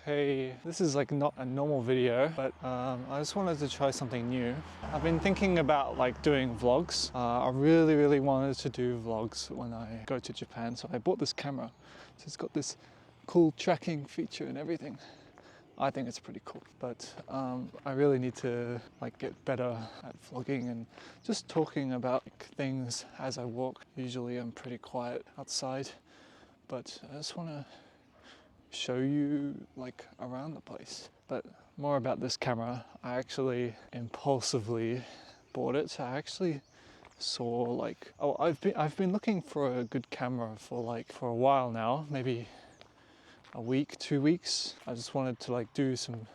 Hey, this is like not a normal video, but I just wanted to try something new. I've been thinking about like doing vlogs. I really wanted to do vlogs when I go to Japan, so I bought this camera. So it's got this cool tracking feature and everything. I think it's pretty cool, but I really need to like get better at vlogging and just talking about things as I walk. Usually I'm pretty quiet outside, but I just want to show you like around the place. But more about this camera. I actually impulsively bought it. So I actually saw like, I've been looking for a good camera for a while now, maybe a week, 2 weeks. I just wanted to like do some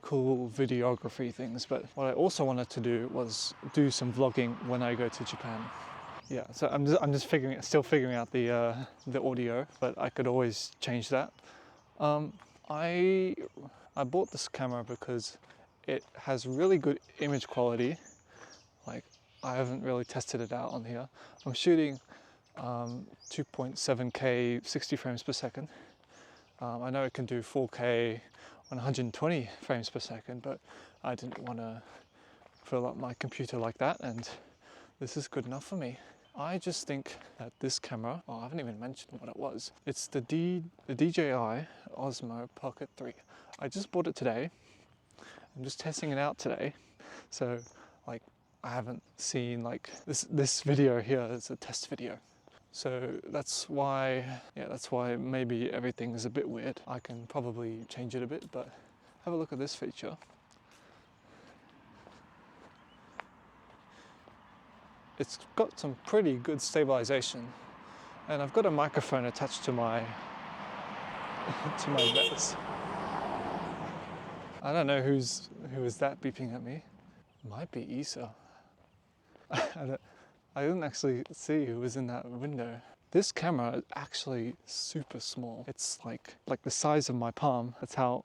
cool videography things, but what I also wanted to do was do some vlogging when I go to Japan. Yeah, so I'm just still figuring out the audio, but I could always change that. I bought this camera because it has really good image quality. Like, I haven't really tested it out on here. I'm shooting 2.7K 60 frames per second. I know it can do 4K 120 frames per second, but I didn't want to fill up my computer like that, and this is good enough for me. I just think that this camera, I haven't even mentioned what it was. It's the DJI Osmo Pocket 3. I just bought it today. I'm just testing it out today. So like, I haven't seen like this video here is a test video. So that's why maybe everything is a bit weird. I can probably change it a bit, but have a look at this feature. It's got some pretty good stabilization, and I've got a microphone attached to my vest. I don't know who is that beeping at me. It might be Isa. I didn't actually see who was in that window. This camera is actually super small. It's like the size of my palm. That's how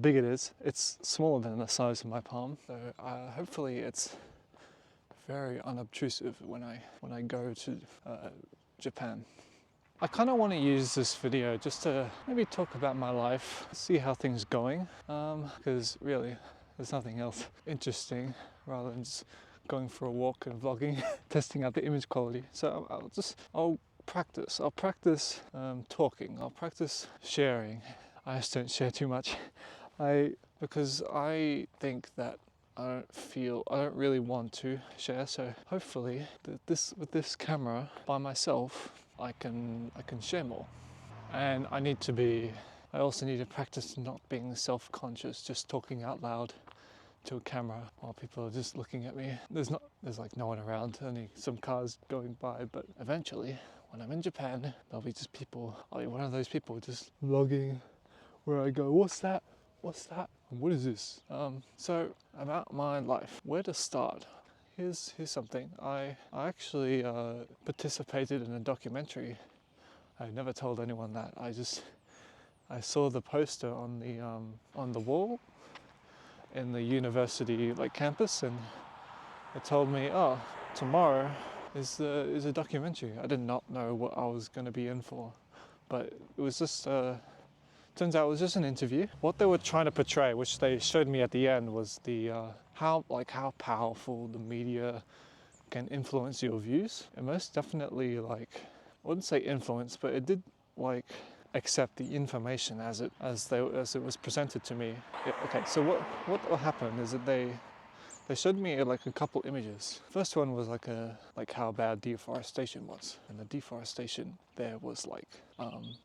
big it is. It's smaller than the size of my palm. So hopefully it's very unobtrusive when I go to Japan. I kind of want to use this video just to maybe talk about my life, see how things are going, because really there's nothing else interesting rather than just going for a walk and vlogging, testing out the image quality. So I'll practice talking, I'll practice sharing. I just don't share too much, because I think that I don't really want to share. So hopefully with this camera by myself, I can share more. And I also need to practice not being self-conscious, just talking out loud to a camera while people are just looking at me. There's like no one around, only some cars going by, but eventually when I'm in Japan, there'll be just people. I'll be one of those people just vlogging where I go, what's that? And what is this? So about my life, where to start? Here's something. I actually participated in a documentary. I never told anyone that. I saw the poster on the wall in the university like campus, and it told me, oh, tomorrow is a documentary. I did not know what I was going to be in for, but it was just turns out it was just an interview. What they were trying to portray, which they showed me at the end, was the how powerful the media can influence your views. And most definitely, like, I wouldn't say influence, but it did like accept the information as it was presented to me. Okay, so what happened is that they showed me like a couple images. First one was like how bad deforestation was, and the deforestation there was like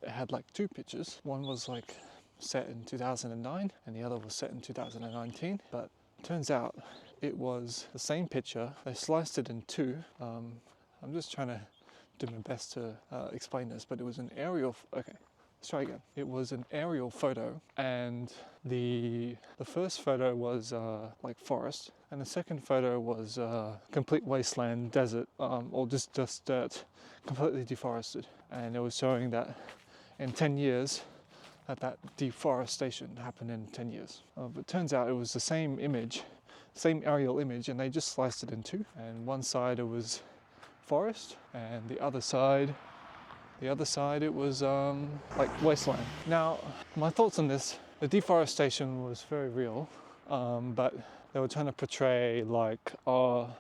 it had like two pictures. One was like set in 2009, and the other was set in 2019. But it turns out it was the same picture. They sliced it in two. I'm just trying to do my best to explain this, but it was an aerial. Okay. Let's try again. It was an aerial photo, and the first photo was like forest, and the second photo was complete wasteland, desert, or just dirt, completely deforested. And it was showing that in 10 years, that deforestation happened in 10 years. But it turns out it was the same image, same aerial image, and they just sliced it in two. And one side it was forest, and the other side The other side, it was like wasteland. Now, my thoughts on this, the deforestation was very real, but they were trying to portray like,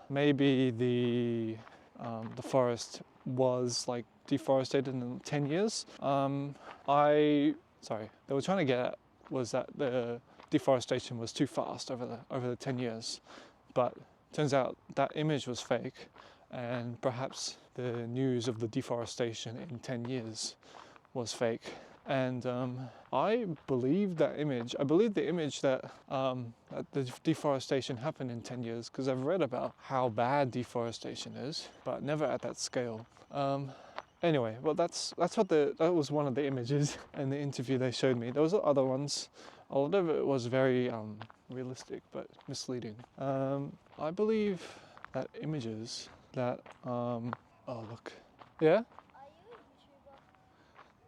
maybe the forest was like deforested in 10 years. They were trying to get at was that the deforestation was too fast over the 10 years, but turns out that image was fake, and perhaps the news of the deforestation in 10 years was fake. And I believe that image. I believe the image that the deforestation happened in 10 years, because I've read about how bad deforestation is, but never at that scale. Anyway, well, that was one of the images in the interview they showed me. There was other ones. A lot of it was very realistic, but misleading. I believe that images that oh look, yeah.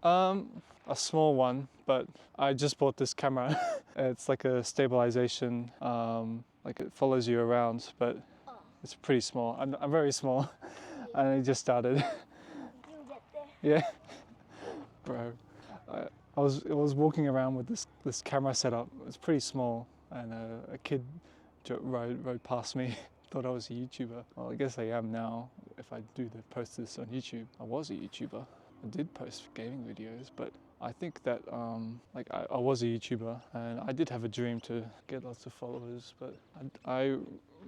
A small one, but I just bought this camera. It's like a stabilization, like it follows you around, but it's pretty small. I'm very small, and I just started. You'll get there. Yeah, bro. I was walking around with this camera setup. It's pretty small, and a kid rode past me. Thought I was a YouTuber. Well, I guess I am now. If I post this on YouTube, I was a YouTuber. I did post gaming videos, but I think that I was a YouTuber, and I did have a dream to get lots of followers, but I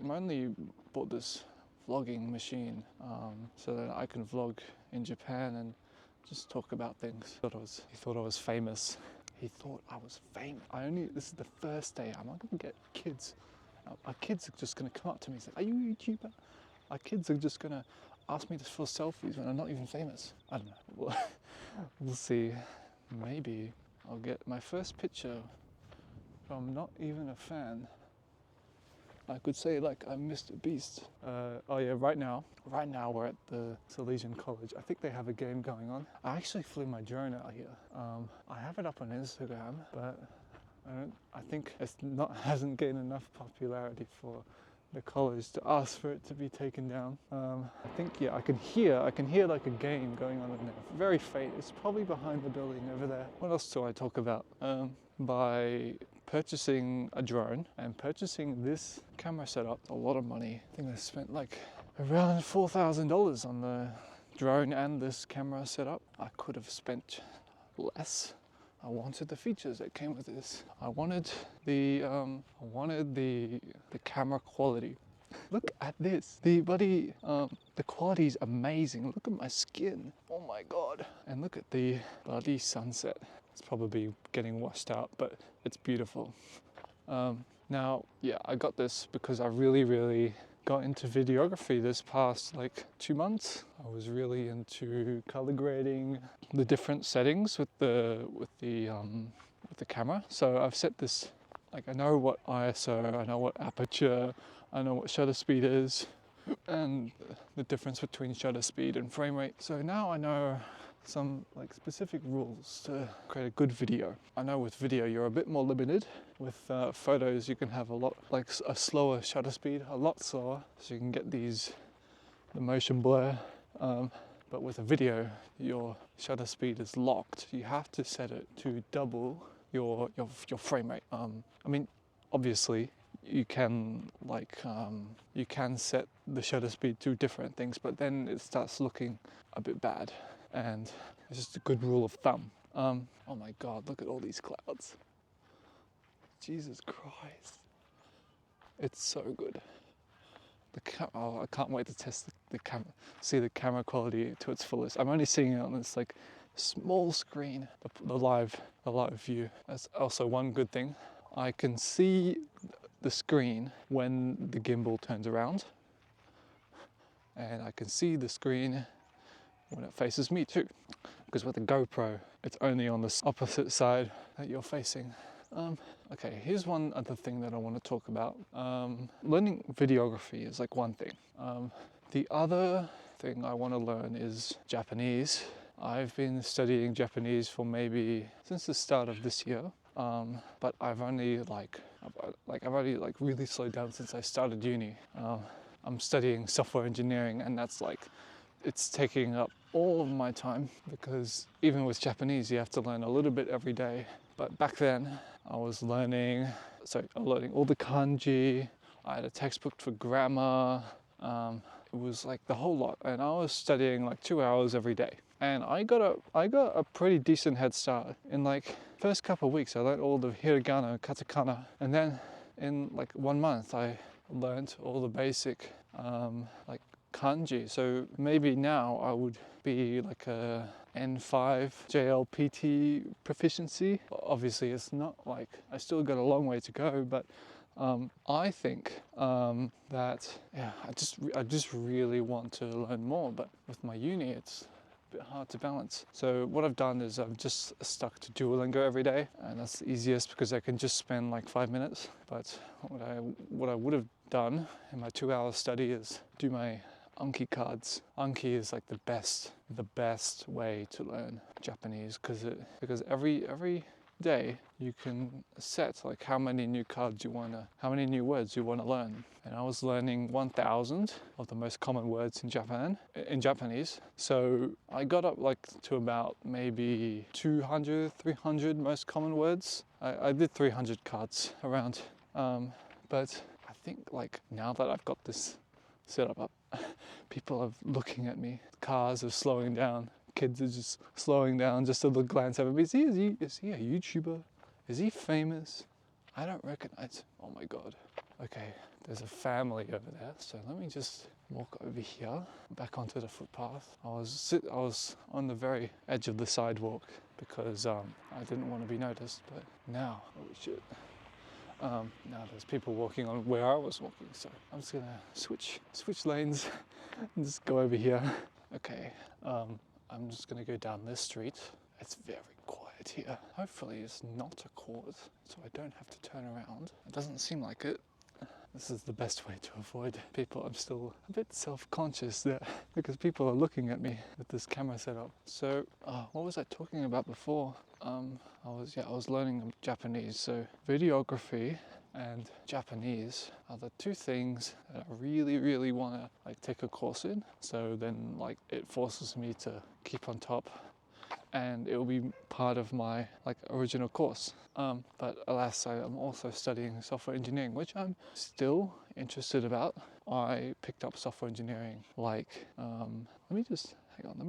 mainly bought this vlogging machine so that I can vlog in Japan and just talk about things. He thought I was famous. He thought I was famous. This is the first day. I'm not gonna get kids. Our kids are just gonna come up to me and say, "Are you a YouTuber?" Our kids are just gonna ask me for selfies when I'm not even famous. I don't know. We'll see. Maybe I'll get my first picture from not even a fan. I could say like I'm Mr. Beast. Oh yeah, right now we're at the Salesian College. I think they have a game going on. I actually flew my drone out here. I have it up on Instagram, but I think hasn't gained enough popularity for the college to ask for it to be taken down. I think I can hear like a game going on in there. Very faint. It's probably behind the building over there. What else do I talk about? By purchasing a drone and purchasing this camera setup, a lot of money. I think I spent like around $4,000 on the drone and this camera setup. I could have spent less. I wanted the features that came with this. I wanted the camera quality. Look at this. The quality is amazing. Look at my skin. Oh my god. And look at the bloody sunset. It's probably getting washed out, but it's beautiful. Now, I got this because I really got into videography this past 2 months. I was really into color grading, the different settings with the camera. So I've set this, I know what ISO, I know what aperture, I know what shutter speed is, and the difference between shutter speed and frame rate. So now I know some specific rules to create a good video. I know with video you're a bit more limited. With photos you can have a lot a slower shutter speed, a lot slower, so you can get the motion blur. But with a video, your shutter speed is locked. You have to set it to double your frame rate. I mean, obviously you can set the shutter speed to different things, but then it starts looking a bit bad. And it's just a good rule of thumb. Oh my god, look at all these clouds. Jesus Christ. It's so good. I can't wait to test the camera, see the camera quality to its fullest. I'm only seeing it on this small screen, the live view. That's also one good thing. I can see the screen when the gimbal turns around, and I can see the screen when it faces me too, because with the GoPro it's only on the opposite side that you're facing. Okay, here's one other thing that I want to talk about. Learning videography is one thing. The other thing I want to learn is Japanese. I've been studying Japanese for maybe since the start of this year, but I've only really slowed down since I started uni. I'm studying software engineering, and that's it's taking up all of my time because even with Japanese, you have to learn a little bit every day. But back then, I was learning all the kanji. I had a textbook for grammar. It was like the whole lot, and I was studying like 2 hours every day. And I got a pretty decent head start. In like first couple of weeks, I learned all the hiragana, katakana, and then in like 1 month, I learned all the basic like kanji. So maybe now I would be like a N5 JLPT proficiency. Obviously, it's not like I still got a long way to go, but I think that I just really want to learn more. But with my uni, it's a bit hard to balance. So what I've done is I've just stuck to Duolingo every day, and that's the easiest because I can just spend like 5 minutes. But what I would have done in my 2 hour study is do my Anki cards. Anki is like the best way to learn Japanese because every day you can set like how many new words you want to learn. And I was learning 1,000 of the most common words in Japanese. So I got up like to about maybe 200, 300 most common words. I did 300 cards around. But I think like now that I've got this set up, people are looking at me. Cars are slowing down. Kids are just slowing down just to look, glance at me. Is he a YouTuber? Is he famous? I don't recognize. Oh my God. Okay, there's a family over there. So let me just walk over here, back onto the footpath. I was on the very edge of the sidewalk because I didn't want to be noticed. But now, holy shit. Now there's people walking on where I was walking, so I'm just gonna switch lanes and just go over here. Okay, I'm just gonna go down this street. It's very quiet here. Hopefully it's not a court, so I don't have to turn around. It doesn't seem like it. This is the best way to avoid people. I'm still a bit self-conscious there because people are looking at me with this camera setup. So, what was I talking about before? I was learning Japanese. So videography and Japanese are the two things that I really want to like take a course in. So then like it forces me to keep on top, and it will be part of my like original course. But alas, I'm also studying software engineering, which I'm still interested about. I picked up software engineering like let me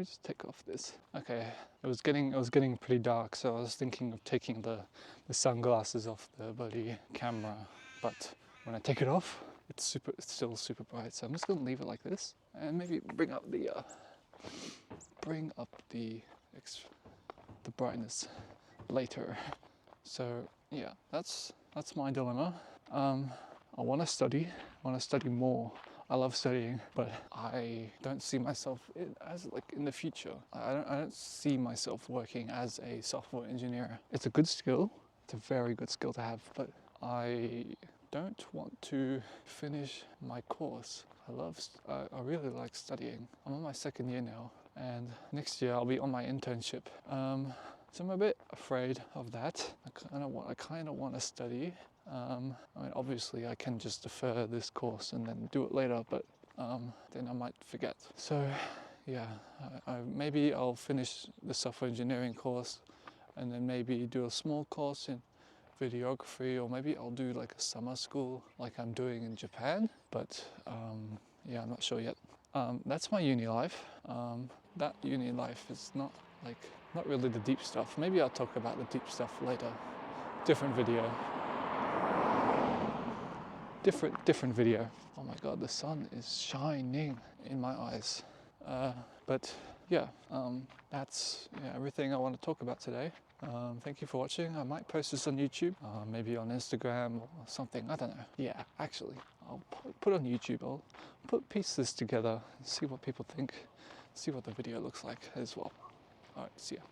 just take off this. Okay, it was getting pretty dark, so I was thinking of taking the sunglasses off the bloody camera, but when I take it off, it's still super bright. So I'm just gonna leave it like this, and maybe bring up the brightness later. So yeah, that's my dilemma. I want to study more. I love studying, but I don't see myself in the future. I don't see myself working as a software engineer. It's a good skill. It's a very good skill to have, but I don't want to finish my course. I really like studying. I'm on my 2nd year now, and next year I'll be on my internship. So I'm a bit afraid of that. I kind of want to study. I mean, obviously I can just defer this course and then do it later, but then I might forget. So yeah, maybe I'll finish the software engineering course and then maybe do a small course in videography, or maybe I'll do like a summer school like I'm doing in Japan. But yeah, I'm not sure yet. That's my uni life. That uni life is not really the deep stuff. Maybe I'll talk about the deep stuff later. Different video. Oh my God, the sun is shining in my eyes. But yeah, that's everything I want to talk about today. Thank you for watching. I might post this on YouTube, maybe on Instagram or something. I don't know. Yeah, actually, I'll put on YouTube. I'll piece this together and see what people think. See what the video looks like as well. All right, see ya.